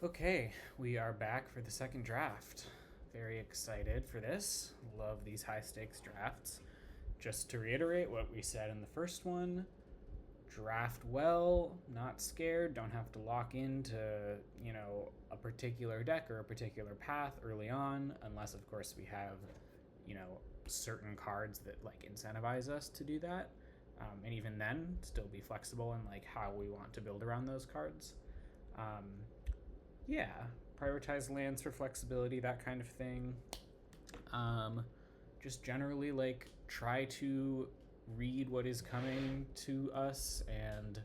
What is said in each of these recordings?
Okay, we are back for the second draft. Very excited for this. Love these high stakes drafts. Just to reiterate what we said in the first one, draft well, not scared, don't have to lock into, a particular deck or a particular path early on, unless of course we have, certain cards that like incentivize us to do that. And even then, still be flexible in like how we want to build around those cards. Um, yeah, prioritize lands for flexibility, that kind of thing. Um, just generally like try to read what is coming to us and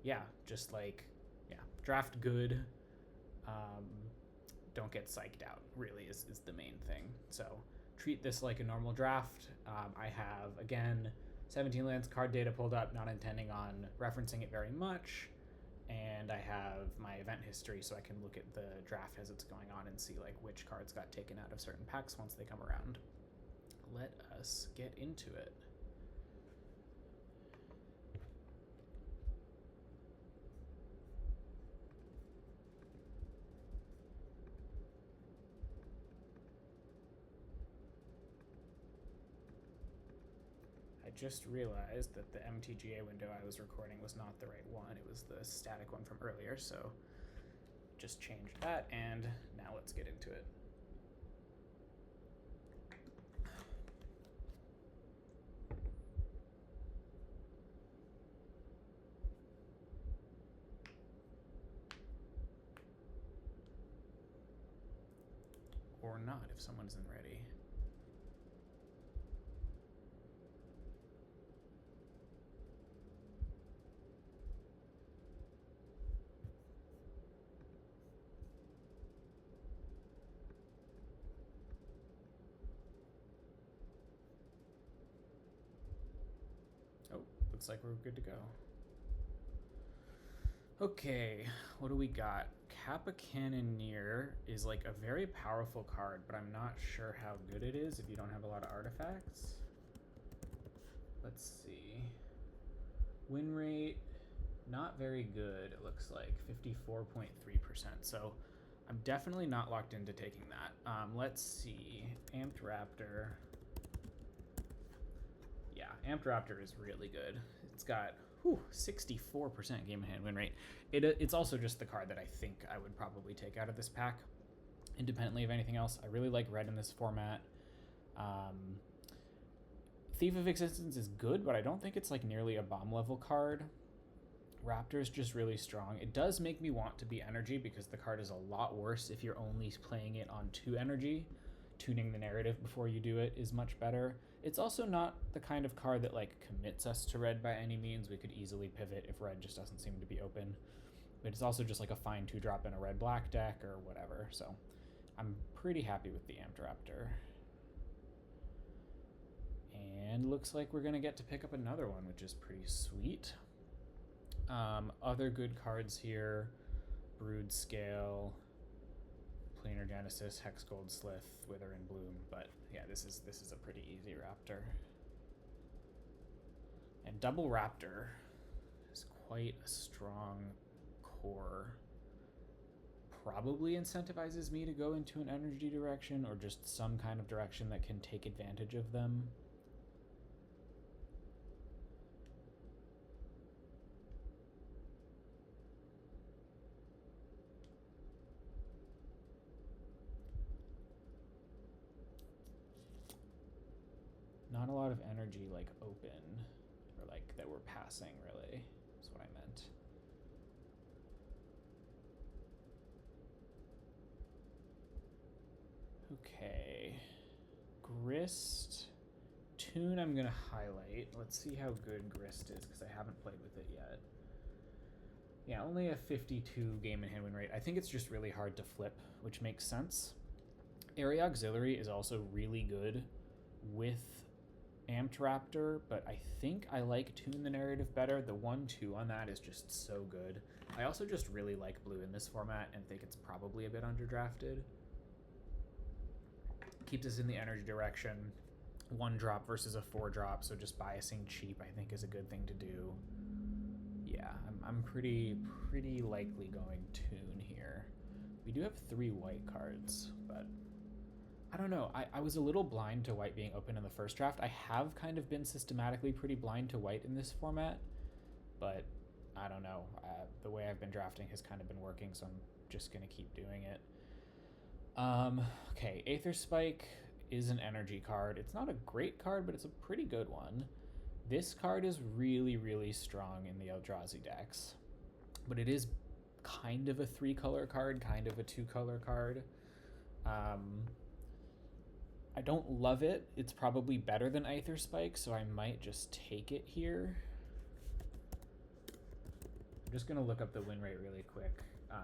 yeah, just like yeah, draft good. Um, don't get psyched out. Really is the main thing. So treat this like a normal draft. I have again 17 lands card data pulled up, not intending on referencing it very much, and I have my event history so I can look at the draft as it's going on and see like which cards got taken out of certain packs once they come around. Let us get into it. I just realized that the MTGA window I was recording was not the right one. It was the static one from earlier, so just changed that, and now let's get into it. Or not if someone isn't ready. Oh, looks like we're good to go. Okay, what do we got? Kappa Cannoneer is like a very powerful card, but I'm not sure how good it is if you don't have a lot of artifacts. Let's see. Win rate, not very good, it looks like 54.3%. So I'm definitely not locked into taking that. Let's see. Amped Raptor. Yeah, Amped Raptor is really good. It's got 64% game in hand win rate. It's also just the card that I think I would probably take out of this pack, independently of anything else. I really like red in this format. Thief of Existence is good, but I don't think it's like nearly a bomb level card. Raptor's just really strong. It does make me want to be energy because the card is a lot worse if you're only playing it on 2 energy. Tuning the narrative before you do it is much better. It's also not the kind of card that like commits us to red by any means. We could easily pivot if red just doesn't seem to be open. But it's also just like a fine 2-drop in a red-black deck or whatever. So I'm pretty happy with the Amped Raptor. And looks like we're going to get to pick up another one, which is pretty sweet. Other good cards here: Brood Scale, Planar Genesis, Hex Gold Slith, Wither and Bloom. But yeah, this is a pretty easy Raptor. And Double Raptor is quite a strong core. Probably incentivizes me to go into an energy direction or just some kind of direction that can take advantage of them. Not a lot of energy like open or like that we're passing, really, is what I meant. Okay. Grist. Tune I'm going to highlight. Let's see how good Grist is because I haven't played with it yet. Yeah, only a 52 game in hand win rate. I think it's just really hard to flip, which makes sense. Area Auxiliary is also really good with Amped Raptor, but I think I like Tune the Narrative better. The 1-2 on that is just so good. I also just really like blue in this format and think it's probably a bit underdrafted. Keeps us in the energy direction. 1-drop versus a 4-drop, so just biasing cheap I think is a good thing to do. Yeah, I'm pretty likely going Tune here. We do have 3 white cards, but I don't know. I was a little blind to white being open in the first draft. I have kind of been systematically pretty blind to white in this format, but I don't know. The way I've been drafting has kind of been working, so I'm just going to keep doing it. Okay, Aether Spike is an energy card. It's not a great card, but it's a pretty good one. This card is really, really strong in the Eldrazi decks, but it is kind of a 3-color card, kind of a 2-color card. I don't love it. It's probably better than Aether Spike, so I might just take it here. I'm just gonna look up the win rate really quick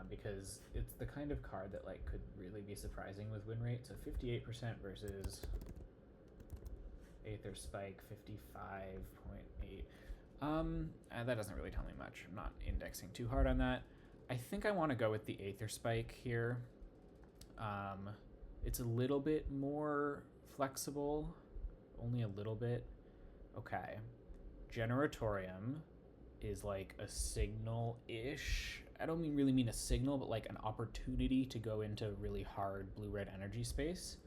because it's the kind of card that like could really be surprising with win rate. So 58% versus Aether Spike 55.8. That doesn't really tell me much. I'm not indexing too hard on that. I think I want to go with the Aether Spike here. It's a little bit more flexible, only a little bit. Okay, Generatorium is like a signal-ish. I don't really mean a signal, but like an opportunity to go into really hard blue-red energy space,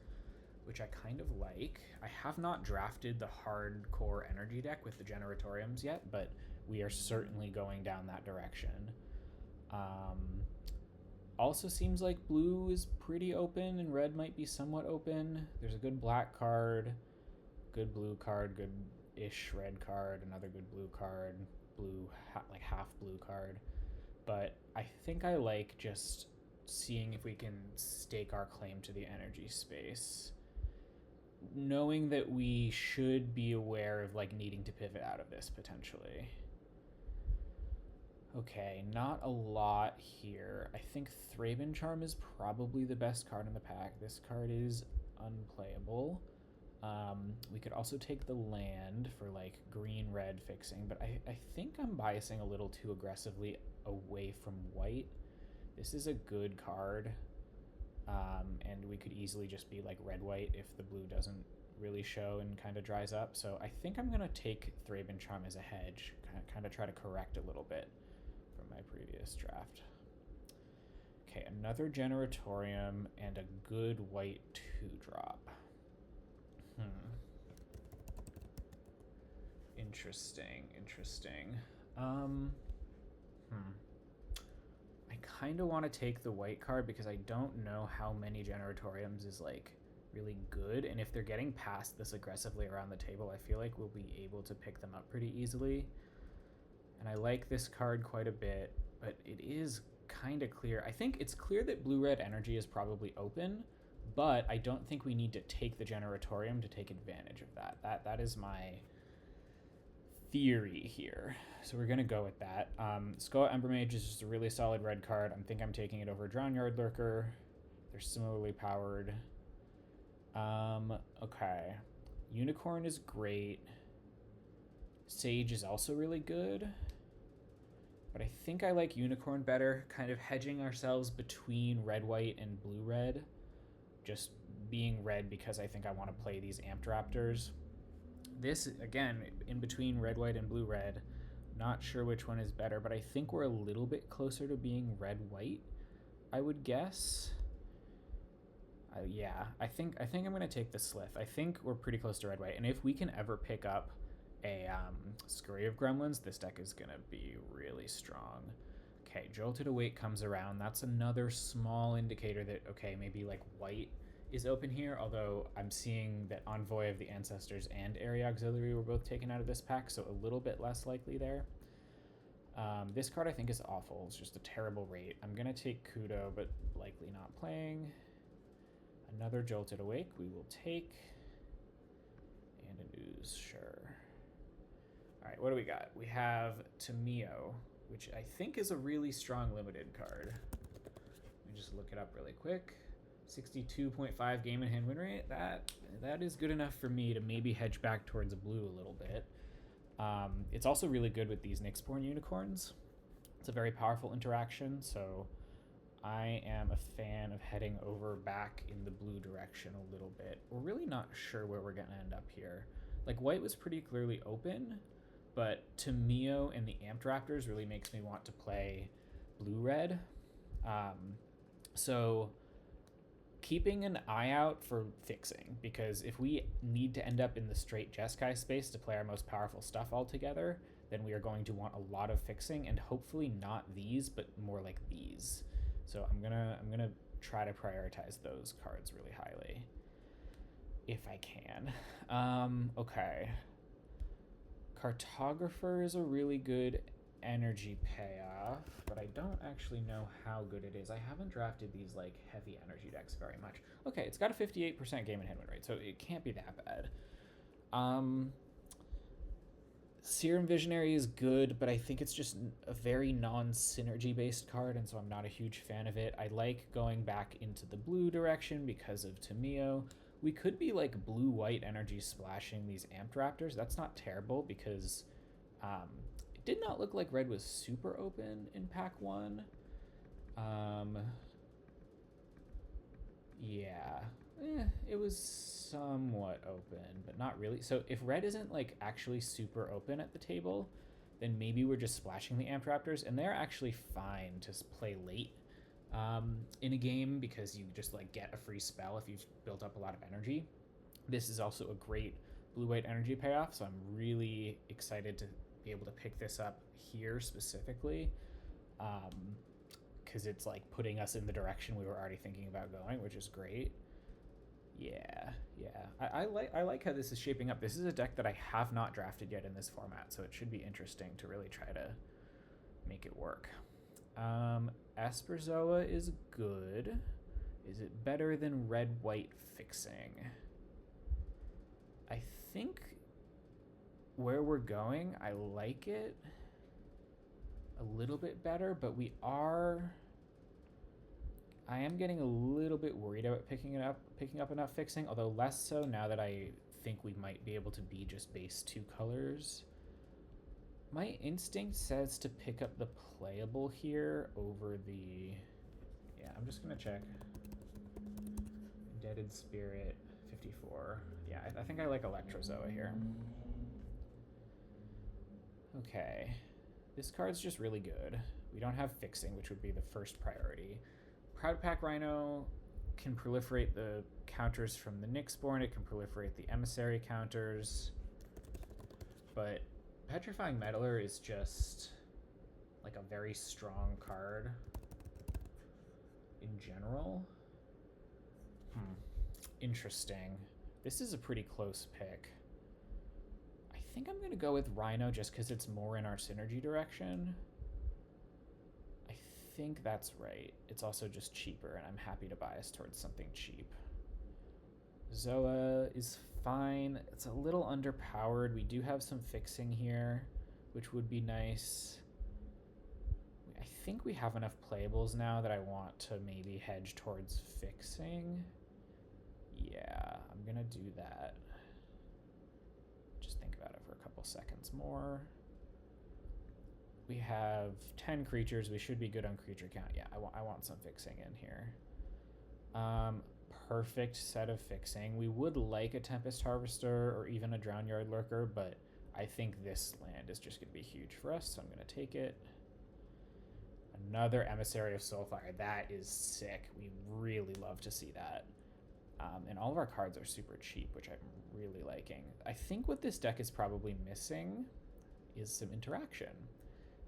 which I kind of like. I have not drafted the hardcore energy deck with the Generatoriums yet, but we are certainly going down that direction. Also seems like blue is pretty open and red might be somewhat open. There's a good black card, good blue card, good-ish red card, another good blue card, blue, like half blue card. But I think I like just seeing if we can stake our claim to the energy space, knowing that we should be aware of like needing to pivot out of this potentially. Okay, not a lot here. I think Thraben Charm is probably the best card in the pack. This card is unplayable. We could also take the land for like green-red fixing, but I think I'm biasing a little too aggressively away from white. This is a good card, and we could easily just be like red-white if the blue doesn't really show and kind of dries up. So I think I'm going to take Thraben Charm as a hedge, kind of try to correct a little bit from my previous draft. Okay, another Generatorium and a good white 2-drop. Interesting. I kind of want to take the white card because I don't know how many Generatoriums is like really good, and if they're getting past this aggressively around the table, I feel like we'll be able to pick them up pretty easily. And I like this card quite a bit, but it is kind of clear. I think it's clear that blue-red energy is probably open, but I don't think we need to take the Generatorium to take advantage of that. That is my theory here. So we're going to go with that. Skull Embermage is just a really solid red card. I think I'm taking it over Drownyard Lurker. They're similarly powered. Okay. Unicorn is great. Sage is also really good. But I think I like Unicorn better, kind of hedging ourselves between red-white and blue-red. Just being red because I think I want to play these Amped Raptors. This, again, in between red-white and blue-red. Not sure which one is better, but I think we're a little bit closer to being red-white, I would guess. Yeah, I think I'm going to take the Slith. I think we're pretty close to red-white, and if we can ever pick up a Scurry of Gremlins, this deck is going to be really strong. Okay, Jolted Awake comes around. That's another small indicator that, okay, maybe like white is open here, although I'm seeing that Envoy of the Ancestors and Area Auxiliary were both taken out of this pack, so a little bit less likely there. This card I think is awful. It's just a terrible rate. I'm going to take Kudo, but likely not playing. Another Jolted Awake we will take. And an Ooze, sure. All right, what do we got? We have Tamio, which I think is a really strong limited card. Let me just look it up really quick. 62.5 game in hand win rate. That is good enough for me to maybe hedge back towards blue a little bit. It's also really good with these Nyxborn unicorns. It's a very powerful interaction, so I am a fan of heading over back in the blue direction a little bit. We're really not sure where we're going to end up here. Like, white was pretty clearly open, but Tamio and the Amped Raptors really makes me want to play blue-red. So keeping an eye out for fixing, because if we need to end up in the straight Jeskai space to play our most powerful stuff altogether, then we are going to want a lot of fixing, and hopefully not these, but more like these. So I'm gonna try to prioritize those cards really highly if I can. Okay. Cartographer is a really good energy payoff, but I don't actually know how good it is. I haven't drafted these like heavy energy decks very much. Okay, it's got a 58% game and hit win rate, so it can't be that bad. Serum Visionary is good, but I think it's just a very non-synergy based card, and so I'm not a huge fan of it. I like going back into the blue direction because of Tamio. We could be like blue-white energy splashing these Amped Raptors. That's not terrible because it did not look like red was super open in pack 1. Yeah, it was somewhat open, but not really. So if red isn't like actually super open at the table, then maybe we're just splashing the Amped Raptors, and they're actually fine to play late in a game because you just like get a free spell if you've built up a lot of energy. This is also a great blue-white energy payoff, so I'm really excited to be able to pick this up here specifically, because it's like putting us in the direction we were already thinking about going, which is great. Yeah. I like how this is shaping up. This is a deck that I have not drafted yet in this format, so it should be interesting to really try to make it work. Asperzoa is good. Is it better than red-white fixing? I think where we're going, I like it a little bit better, but I am getting a little bit worried about picking up enough fixing, although less so now that I think we might be able to be just base 2 colors. My instinct says to pick up the playable here over the... Yeah, I'm just going to check. Indebted Spirit, 54. Yeah, I think I like Electrozoa here. Okay. This card's just really good. We don't have fixing, which would be the first priority. Proud Pack Rhino can proliferate the counters from the Nyxborn. It can proliferate the Emissary counters. But Petrifying Meddler is just like a very strong card in general. Interesting. This is a pretty close pick. I think I'm going to go with Rhino just because it's more in our synergy direction. I think that's right. It's also just cheaper, and I'm happy to bias towards something cheap. Zoa is fine. It's a little underpowered. We do have some fixing here, which would be nice. I think we have enough playables now that I want to maybe hedge towards fixing. Yeah, I'm gonna do that. Just think about it for a couple seconds more. We have 10 creatures. We should be good on creature count. Yeah, I want some fixing in here. Perfect set of fixing. We would like a Tempest Harvester or even a Drownyard Lurker, but I think this land is just going to be huge for us, so I'm going to take it. Another Emissary of Soulfire. That is sick. We really love to see that. And all of our cards are super cheap, which I'm really liking. I think what this deck is probably missing is some interaction.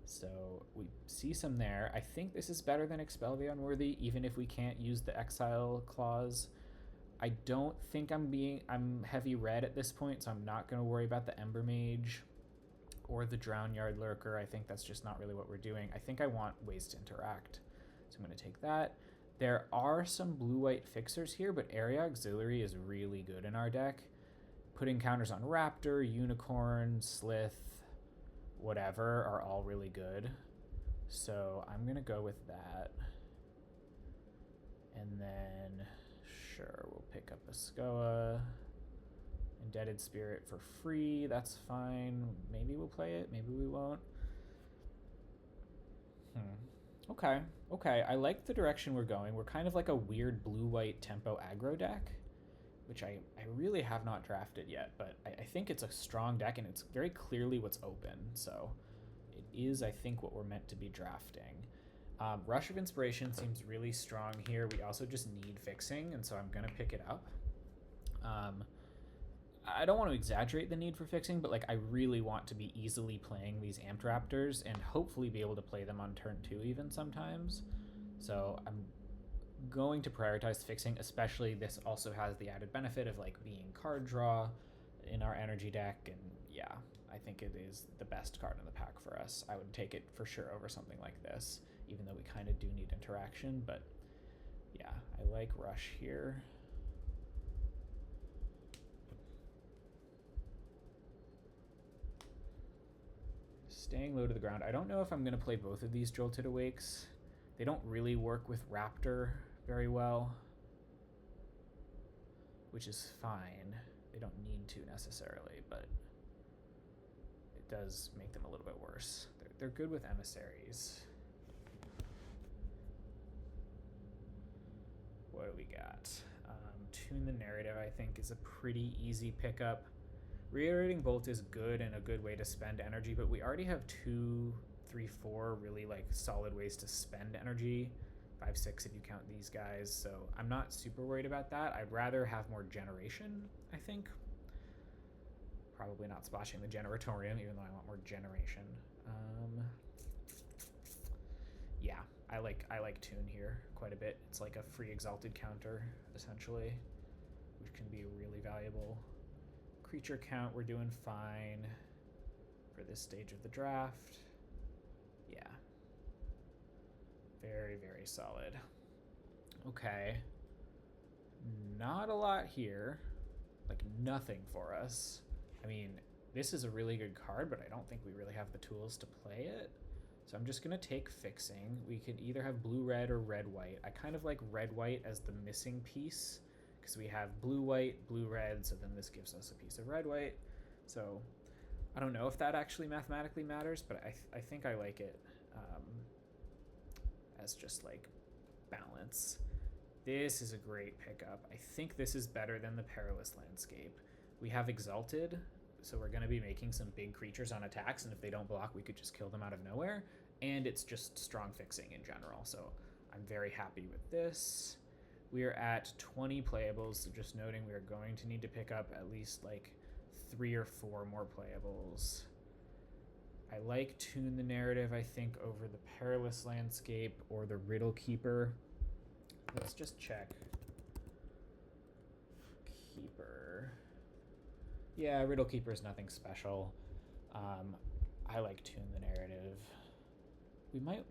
So we see some there. I think this is better than Expel the Unworthy, even if we can't use the Exile clause. I don't think I'm heavy red at this point, so I'm not going to worry about the Ember Mage or the Drownyard Lurker. I think that's just not really what we're doing. I think I want ways to interact, so I'm going to take that. There are some blue-white fixers here, but Area Auxiliary is really good in our deck. Putting counters on Raptor, Unicorn, Slith, whatever are all really good. So I'm going to go with that. And then, sure, we'll pick up a Skoa. Indebted Spirit for free, that's fine. Maybe we'll play it, maybe we won't. Okay, I like the direction we're going. We're kind of like a weird blue-white tempo aggro deck, which I really have not drafted yet, but I think it's a strong deck, and it's very clearly what's open, so it is, I think, what we're meant to be drafting. Rush of Inspiration seems really strong here. We also just need fixing, and so I'm going to pick it up. I don't want to exaggerate the need for fixing, but like I really want to be easily playing these Amped Raptors and hopefully be able to play them on turn 2 even sometimes. So I'm going to prioritize fixing, especially this also has the added benefit of like being card draw in our energy deck, and yeah, I think it is the best card in the pack for us. I would take it for sure over something like this, even though we kind of do need interaction, but yeah, I like Rush here. Staying low to the ground. I don't know if I'm going to play both of these Jolted Awakes. They don't really work with Raptor very well, which is fine. They don't need to necessarily, but it does make them a little bit worse. They're good with Emissaries. What do we got? Tune the Narrative, I think, is a pretty easy pickup. Reiterating Bolt is good and a good way to spend energy, but we already have 2, 3, 4 really like solid ways to spend energy. 5, 6 if you count these guys, so I'm not super worried about that. I'd rather have more generation, I think. Probably not splashing the Generatorium, even though I want more generation. Yeah, I like Tune here quite a bit. It's like a free Exalted counter, essentially, which can be really valuable. Creature count, we're doing fine for this stage of the draft. Yeah. Very, very solid. Okay. Not a lot here. Like, nothing for us. I mean, this is a really good card, but I don't think we really have the tools to play it. So I'm just going to take Fixing. We could either have blue-red or red-white. I kind of like red-white as the missing piece, because we have blue-white, blue-red, so then this gives us a piece of red-white. So I don't know if that actually mathematically matters, but I think I like it as just like balance. This is a great pickup. I think this is better than the Perilous Landscape. We have Exalted, so we're going to be making some big creatures on attacks, and if they don't block, we could just kill them out of nowhere. And it's just strong fixing in general, so I'm very happy with this. We are at 20 playables, so just noting we are going to need to pick up at least like 3 or 4 more playables. I like Tune the Narrative, I think, over the Perilous Landscape or the Riddle Keeper. Let's just check. Keeper. Yeah, Riddle Keeper is nothing special. I like Tune the Narrative.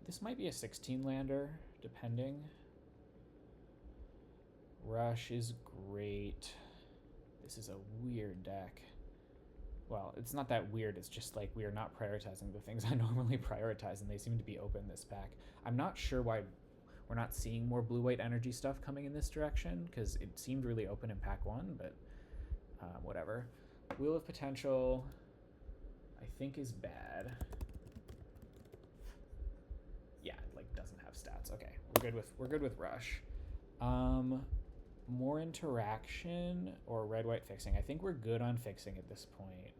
This might be a 16 lander, depending. Rush is great. This is a weird deck. Well, it's not that weird, it's just like we are not prioritizing the things I normally prioritize, and they seem to be open this pack. I'm not sure why we're not seeing more blue-white energy stuff coming in this direction, because it seemed really open in pack 1, but whatever. Wheel of Potential, I think, is bad. Yeah, it like doesn't have stats. Okay, we're good with Rush. More interaction or red-white fixing. I think we're good on fixing at this point.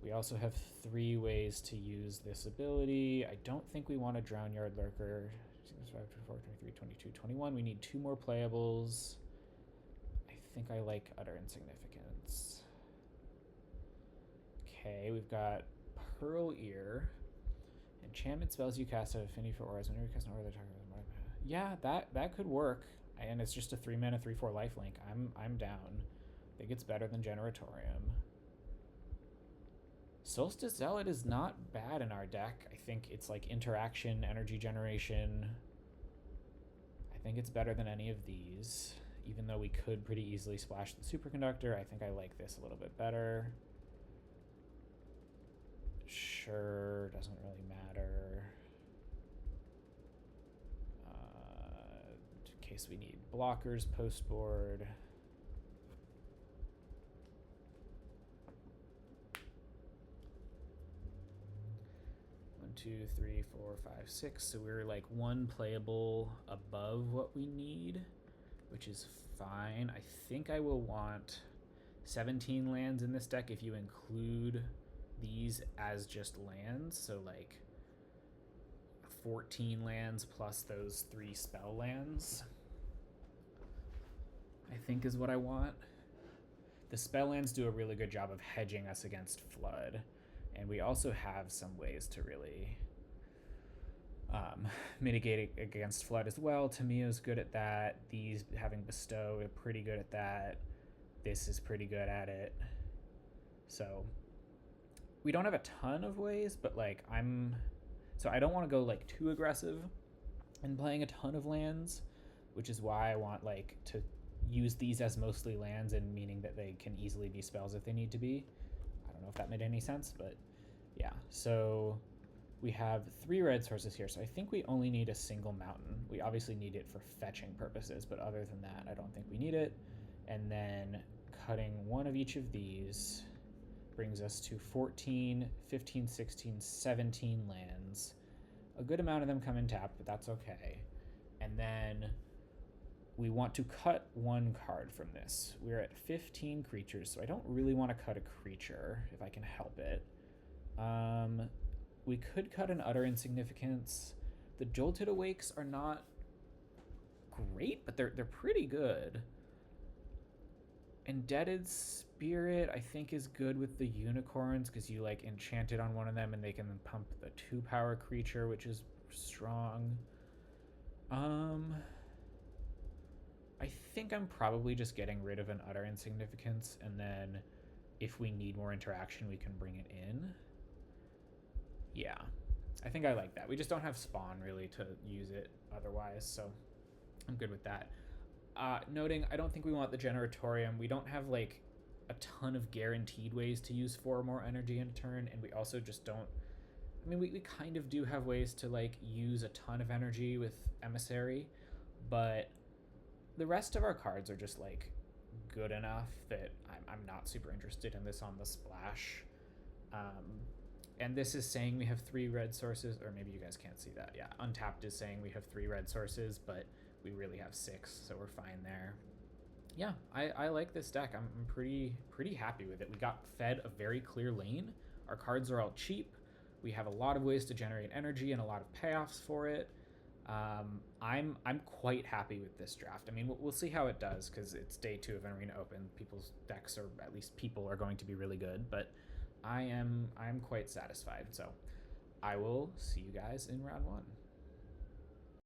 We also have 3 ways to use this ability. I don't think we want a Drown Yard Lurker. 5, 24, 23, 22, 21. We need 2 more playables. I think I like Utter Insignificance. Okay, we've got Pearl Ear. Enchantment spells you cast have affinity for auras. Whenever you cast an aura, yeah, that could work. And it's just a 3-mana 3/4 lifelink. I'm down. I think it's better than Generatorium. Solstice Zealot is not bad in our deck. I think it's like interaction, energy generation. I think it's better than any of these. Even though we could pretty easily splash the Superconductor, I think I like this a little bit better. Sure, doesn't really matter. In case we need blockers post board. 2, 3, 4, 5, 6. So we're like 1 playable above what we need, which is fine. I think I will want 17 lands in this deck if you include these as just lands. So like 14 lands plus those 3 spell lands, I think is what I want. The spell lands do a really good job of hedging us against flood, and we also have some ways to really mitigate against flood as well. Tamiyo's good at that. These having bestow are pretty good at that. This is pretty good at it. So we don't have a ton of ways, but like so I don't want to go like too aggressive in playing a ton of lands, which is why I want like to use these as mostly lands, and meaning that they can easily be spells if they need to be. I don't know if that made any sense, but yeah. So we have 3 red sources here, so I think we only need a single mountain. We obviously need it for fetching purposes, but other than that, I don't think we need it. And then cutting one of each of these brings us to 14, 15, 16, 17 lands. A good amount of them come in tapped, but that's okay. And then we want to cut 1 card from this. We're at 15 creatures, so I don't really want to cut a creature if I can help it. We could cut an Utter Insignificance. The Jolted Awakes are not great, but they're pretty good. Indebted Spirit, I think, is good with the unicorns because you like enchant it on one of them and they can then pump the 2-power creature, which is strong. I think I'm probably just getting rid of an Utter Insignificance, and then if we need more interaction, we can bring it in. Yeah, I think I like that. We just don't have spawn really to use it otherwise, so I'm good with that. Noting, I don't think we want the Generatorium. We don't have like a ton of guaranteed ways to use 4 more energy in a turn, and we also just don't. I mean, we kind of do have ways to like use a ton of energy with Emissary, but the rest of our cards are just like good enough that I'm not super interested in this on the splash. And this is saying we have 3 red sources, or maybe you guys can't see that. Yeah, Untapped is saying we have 3 red sources, but we really have 6, so we're fine there. Yeah, I like this deck. I'm pretty happy with it. We got fed a very clear lane. Our cards are all cheap. We have a lot of ways to generate energy and a lot of payoffs for it. I'm quite happy with this draft. I mean, we'll see how it does because it's day 2 of Arena Open. People's decks, or at least people, are going to be really good, but I'm quite satisfied. So I will see you guys in round 1.